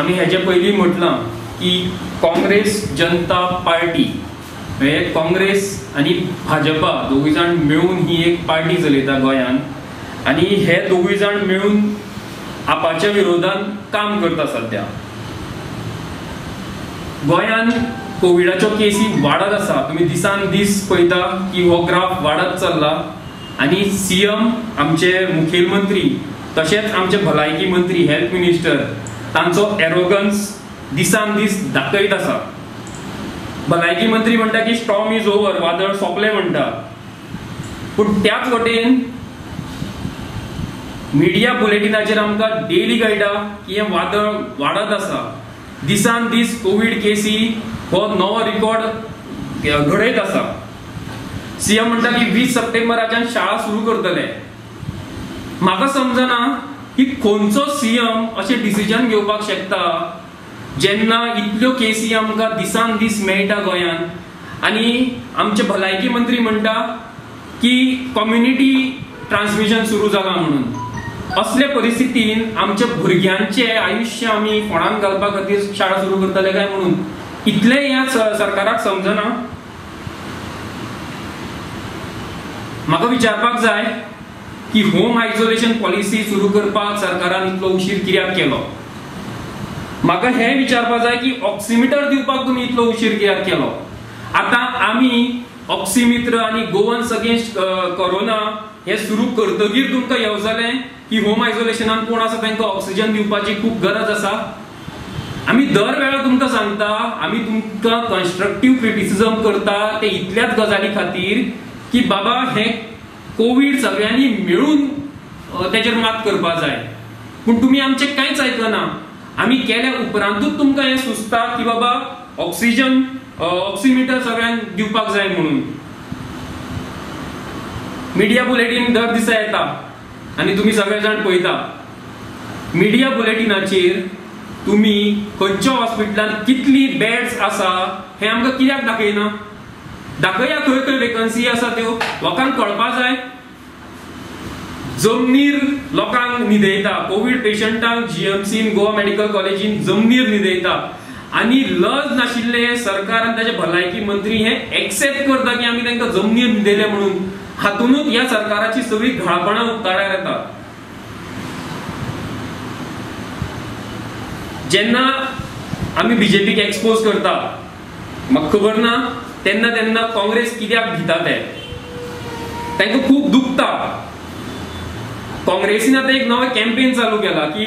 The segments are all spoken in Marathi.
आम्ही ह्याच्या पयलीं म्हटलां की काँग्रेस जनता पार्टी म्हणजे काँग्रेस आणि भाजपा दोगूय जाण मेळून ही एक पार्टी चलयता गोंयांत आणि हे दोगूय जाण मेळून आपाच्या विरोधान काम करता सध्या। गोंयांत कोविडाच्यो केसी वाडत आसा, तुम्ही दिसान दीस पळयता की हो ग्राफ वाडत चल्ला आणि सीएम आमचे मुखेलमंत्री तशेंच आमचे भलायकी मंत्री हेल्थ मिनिस्टर तांचो एरोगन्स दिसान दीस दाखयत आसा। भलायकी मंत्री म्हणटा की स्टॉर्म इज ओवर, वादळ सोंपलें म्हणटा, पूण त्याच वटेन मिडिया बुलेटिनाचेर आमकां डेली कळटा की हे वादळ वाडत आसा। दिसान दीस कोविड केसी हो नवो रिकॉर्ड घडयत आसा। सीएम म्हणटा की 20 सप्टेंबराच्यान शाळा सुरू करतले। म्हाका समजना की खंयचो सीएम अशें डिसिजन घेवपाक शकता जेन्ना इतल्यो केसी आमकां दिसान दीस मेळटा गोंयांत आनी आमचे भलायकी मंत्री म्हणटा की कम्युनिटी ट्रान्समिशन सुरू जाला म्हणून। असले परिस्थितीन आमच्या भुरग्यांचे आयुष्य आमी फोंडांत घालपा खातीर शाळा सुरू करतले काय म्हणून इतले ह्या सरकाराक समजना। म्हाका विचारपाक जाय की होम आयसोलेशन पॉलिसी सुरू करपाक सरकारान इतलो उशीर कित्याक केलो। म्हाका हे विचारपाक जाय की ऑक्सिमीटर दिवपाक तुम्ही इतलो उशीर कित्याक केलो। आता आमी ऑक्सिमित्र आणि गोवन्स अगेन्स्ट कोरोना हे सुरू करतकीर तुमकां येवजलें की होम आयसोलेशनान कोण आसा तांकां ऑक्सिजन दिवपाची खूप गरज आसा। आमी दर वेळा तुमकां सांगता, आमी तुमकां कन्स्ट्रक्टिव्ह क्रिटिसिजम करता ते इतल्याच गजाली खातीर की बाबा हे कोविड सगळ्यांनी मिळून त्याचेर मात करपाक जाय, पूण तुम्ही आमचे कांयच आयकना। आमी केल्या उपरांतूच तुमकां हे सुचता की बाबा ऑक्सिमीटर सगळ्यांक दिवपाक जाय म्हणून। मिडिया बुलेटिन दर दिसा येता आणि तुम्ही सगळे जाण पळयता। मिडिया बुलेटिनाचेर तुम्ही खंयच्या हॉस्पिटलांत कितली बेड्स आसा हे आमकां कित्याक दाखयना। दाखया खंय खंय वेकन्सी आसा त्यो लोकांक कळपाक जाय। जमनीर लोकांक न्हिदयता, कोविड पेशंटांक जीएमसीन गोवा मेडिकल कॉलेजीन जमनीर न्हिदयता आणि लज नाशिल्ले सरकार आणि ताचे भलायकी मंत्री हे एक्सेप्ट करता की आमी तांकां जमनीर न्हिदयले म्हणून। हातूनच ह्या सरकाराची सगळी घाळपणां उक्ताड्यार येता। जेन्ना आमी बीजेपीक एक्सपोज करता म्हाका खबर ना तेन्ना तेन्ना काँग्रेस कित्याक भिता ते तांकां खूप दुखता। काँग्रेसीन आता एक नवे कॅम्पेन चालू केला की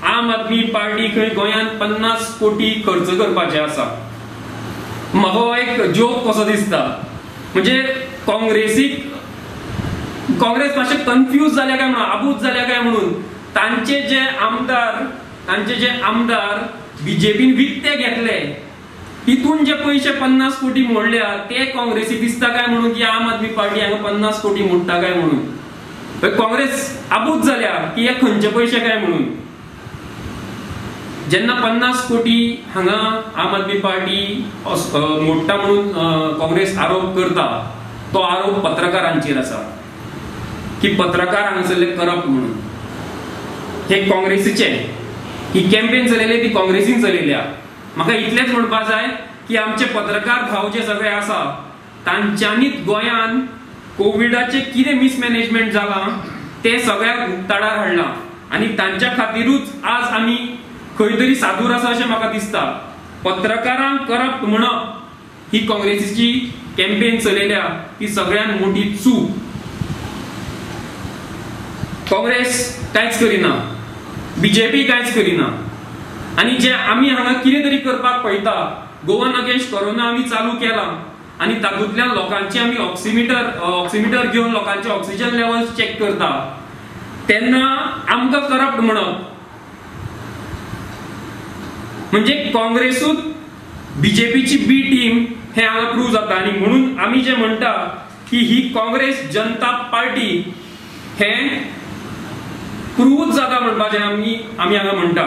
आम आदमी पार्टी खंय गोंयांत 50 कोटी खर्च करपाचे आसा। म्हाका हो एक जोक कसो दिसता, म्हणजे काँग्रेस मातशे कन्फ्यूज जाल्या काय म्हणून, आबूज जाल्या काय म्हणून तांचे जे आमदार बीजेपीन विकते घेतले तितून जे पैसे 50 कोटी मोडल्या ते काँग्रेसी दिसता काय म्हणून की आम आदमी पार्टी हांगा 50 कोटी मोडटा काय म्हणून। काँग्रेस आबूज जाल्या की हे खंयचे पैसे काय म्हणून। जेन्ना 50 कोटी हांगा आम आदमी पार्टी मोडटा म्हणून काँग्रेस आरोप करता तो आरोप पत्रकारांचेर आसा की पत्रकार हांगासरले करप्ट म्हणून। हे काँग्रेसीचे ही कॅम्पेन चलयली ती काँग्रेसीन चलयल्या। म्हाका इतलेच म्हणपाक जाय की आमचे पत्रकार भाव जे सगळे आसा तांच्यांनीच गोंयांत कोविडाचे कितें मिसमॅनेजमेंट जाला ते सगळ्याक उक्ताडार हाडला आणि तांच्या खातीरूच आज आमी खंय तरी सादूर आसा अशें म्हाका दिसता। पत्रकारांक करप्ट म्हणप ही काँग्रेसीची कॅम्पेन चलयल्या ती सगळ्यात मोठी चूक। काँग्रेस कांयच करिना, बीजेपी कांयच करिना आणि जे आमी हांगा कितें तरी करपाक पळयता गोवन अगेन्स्ट कोरोना आमी चालू केला आणि तातूंतल्यान लोकांचे आमी ऑक्सिमीटर घेवन लोकांचे ऑक्सिजन लेवल्स चेक करता तेन्ना आमकां करप्ट म्हणप म्हणजे काँग्रेसूच बीजेपीची बी टीम हे हांगा प्रूव्ह जाता। आणि म्हणून आमी जे म्हणटा की ही काँग्रेस जनता पार्टी हे प्रूव्ह जाता म्हणपाचें आमी हांगा म्हणटा।